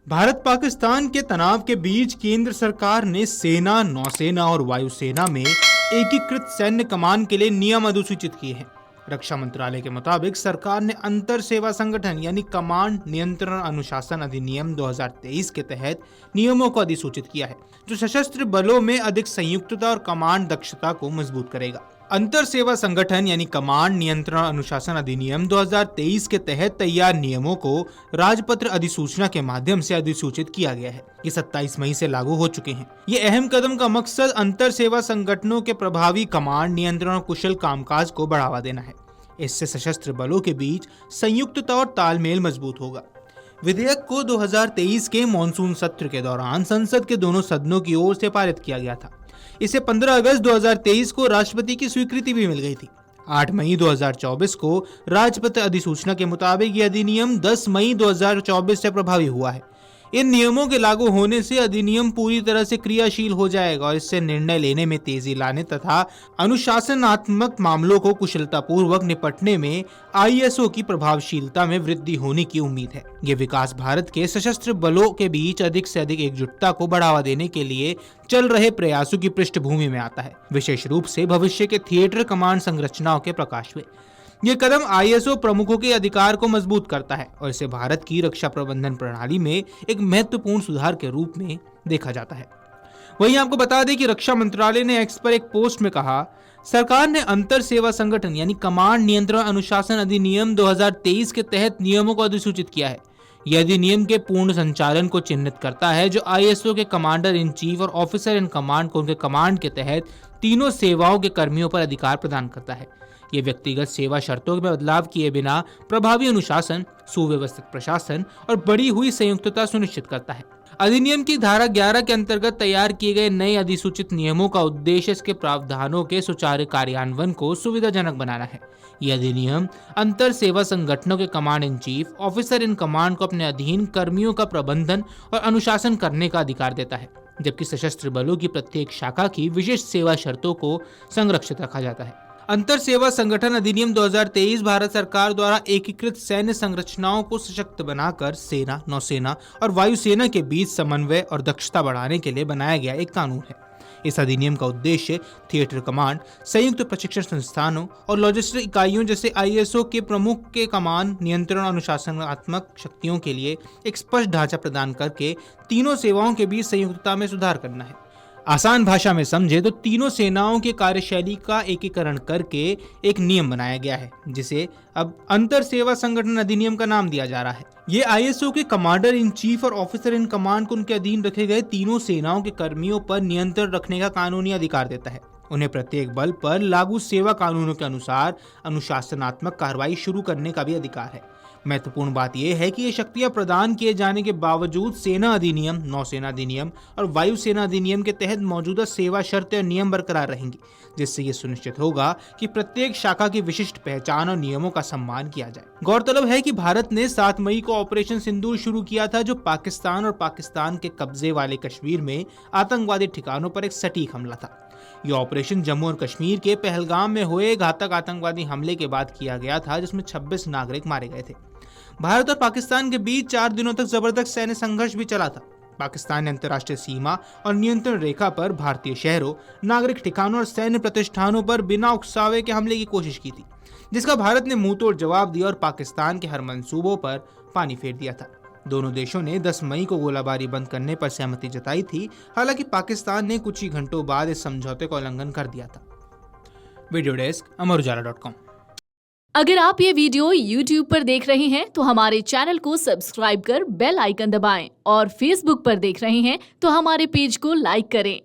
भारत पाकिस्तान के तनाव के बीच केंद्र सरकार ने सेना, नौसेना और वायुसेना में एकीकृत सैन्य कमान के लिए नियम अधिसूचित किए हैं। रक्षा मंत्रालय के मुताबिक सरकार ने अंतर सेवा संगठन यानी कमांड नियंत्रण अनुशासन अधिनियम 2023 के तहत नियमों को अधिसूचित किया है, जो सशस्त्र बलों में अधिक संयुक्तता और कमांड दक्षता को मजबूत करेगा। अंतर सेवा संगठन यानी कमांड नियंत्रण अनुशासन अधिनियम 2023 के तहत तैयार नियमों को राजपत्र अधिसूचना के माध्यम से अधिसूचित किया गया है। ये 27 मई से लागू हो चुके हैं। ये अहम कदम का मकसद अंतर सेवा संगठनों के प्रभावी कमांड नियंत्रण और कुशल कामकाज को बढ़ावा देना है। इससे सशस्त्र बलों के बीच संयुक्तता और तालमेल मजबूत होगा। विधेयक को 2023 के मॉनसून सत्र के दौरान संसद के दोनों सदनों की ओर से पारित किया गया था। इसे 15 अगस्त 2023 को राष्ट्रपति की स्वीकृति भी मिल गई थी। 8 मई 2024 को राजपत्र अधिसूचना के मुताबिक यह अधिनियम 10 मई 2024 से प्रभावी हुआ है। इन नियमों के लागू होने से अधिनियम पूरी तरह से क्रियाशील हो जाएगा और इससे निर्णय लेने में तेजी लाने तथा अनुशासनात्मक मामलों को कुशलतापूर्वक निपटने में आईएसओ की प्रभावशीलता में वृद्धि होने की उम्मीद है। ये विकास भारत के सशस्त्र बलों के बीच अधिक से अधिक एकजुटता को बढ़ावा देने के लिए चल रहे प्रयासों की पृष्ठभूमि में आता है, विशेष रूप से भविष्य के थिएटर कमांड संरचनाओं के प्रकाश में। ये कदम आईएसओ प्रमुखों के अधिकार को मजबूत करता है और इसे भारत की रक्षा प्रबंधन प्रणाली में एक महत्वपूर्ण सुधार के रूप में देखा जाता है। वहीं आपको बता दें कि रक्षा मंत्रालय ने एक्स पर एक पोस्ट में कहा, सरकार ने अंतर सेवा संगठन यानी कमांड नियंत्रण अनुशासन अधिनियम 2023 के तहत नियमों को अधिसूचित किया है। यह अधिनियम के पूर्ण संचालन को चिन्हित करता है, जो आईएसओ के कमांडर इन चीफ और ऑफिसर इन कमांड को उनके कमांड के तहत तीनों सेवाओं के कर्मियों पर अधिकार प्रदान करता है। ये व्यक्तिगत सेवा शर्तों में बदलाव किए बिना प्रभावी अनुशासन, सुव्यवस्थित प्रशासन और बढ़ी हुई संयुक्तता सुनिश्चित करता है। अधिनियम की धारा 11 के अंतर्गत तैयार किए गए नए अधिसूचित नियमों का उद्देश्य इसके प्रावधानों के सुचारू कार्यान्वयन को सुविधाजनक बनाना है। यह अधिनियम अंतर सेवा संगठनों के command in chief, officer in command को अपने अधीन कर्मियों का प्रबंधन और अनुशासन करने का अधिकार देता है, जबकि सशस्त्र बलों की प्रत्येक शाखा की विशिष्ट सेवा शर्तों को संरक्षित रखा जाता है। अंतर सेवा संगठन अधिनियम 2023 भारत सरकार द्वारा एकीकृत सैन्य संरचनाओं को सशक्त बनाकर सेना, नौसेना और वायुसेना के बीच समन्वय और दक्षता बढ़ाने के लिए बनाया गया एक कानून है। इस अधिनियम का उद्देश्य थिएटर कमांड, संयुक्त प्रशिक्षण संस्थानों और लॉजिस्टिक इकाइयों जैसे आईएसओ के प्रमुख के कमान नियंत्रण अनुशासनात्मक शक्तियों के लिए एक स्पष्ट ढांचा प्रदान करके तीनों सेवाओं के बीच संयुक्तता में सुधार करना है। आसान भाषा में समझे तो तीनों सेनाओं की कार्यशैली का एकीकरण करके एक नियम बनाया गया है, जिसे अब अंतर सेवा संगठन अधिनियम का नाम दिया जा रहा है। ये आईएसओ के कमांडर इन चीफ और ऑफिसर इन कमांड को उनके अधीन रखे गए तीनों सेनाओं के कर्मियों पर नियंत्रण रखने का कानूनी अधिकार देता है। उन्हें प्रत्येक बल पर लागू सेवा कानूनों के अनुसार अनुशासनात्मक कार्रवाई शुरू करने का भी अधिकार है। महत्वपूर्ण बात यह है कि ये शक्तियां प्रदान किए जाने के बावजूद सेना अधिनियम, नौसेना अधिनियम और वायुसेना अधिनियम के तहत मौजूदा सेवा शर्तें और नियम बरकरार रहेंगी, जिससे ये सुनिश्चित होगा कि प्रत्येक शाखा की विशिष्ट पहचान और नियमों का सम्मान किया जाए। गौरतलब है कि भारत ने 7 मई को ऑपरेशन सिंदूर शुरू किया था, जो पाकिस्तान और पाकिस्तान के कब्जे वाले कश्मीर में आतंकवादी ठिकानों पर एक सटीक हमला था। यह ऑपरेशन जम्मू और कश्मीर के पहलगाम में हुए घातक आतंकवादी हमले के बाद किया गया था, जिसमें 26 नागरिक मारे गए थे। भारत और पाकिस्तान के बीच 4 दिनों तक जबरदस्त सैन्य संघर्ष भी चला था। पाकिस्तान ने अंतर्राष्ट्रीय सीमा और नियंत्रण रेखा पर भारतीय शहरों, नागरिक ठिकानों और सैन्य प्रतिष्ठानों पर बिना उकसावे के हमले की कोशिश की थी, जिसका भारत ने मुंहतोड़ जवाब दिया और पाकिस्तान के हर मंसूबों पर पानी फेर दिया था। दोनों देशों ने 10 मई को गोलाबारी बंद करने पर सहमति जताई थी। हालांकि पाकिस्तान ने कुछ ही घंटों बाद इस समझौते का उल्लंघन कर दिया था। Video desk amarujala.com। अगर आप ये वीडियो YouTube पर देख रहे हैं तो हमारे चैनल को सब्सक्राइब कर बेल आइकन दबाएं और Facebook पर देख रहे हैं तो हमारे पेज को लाइक करें।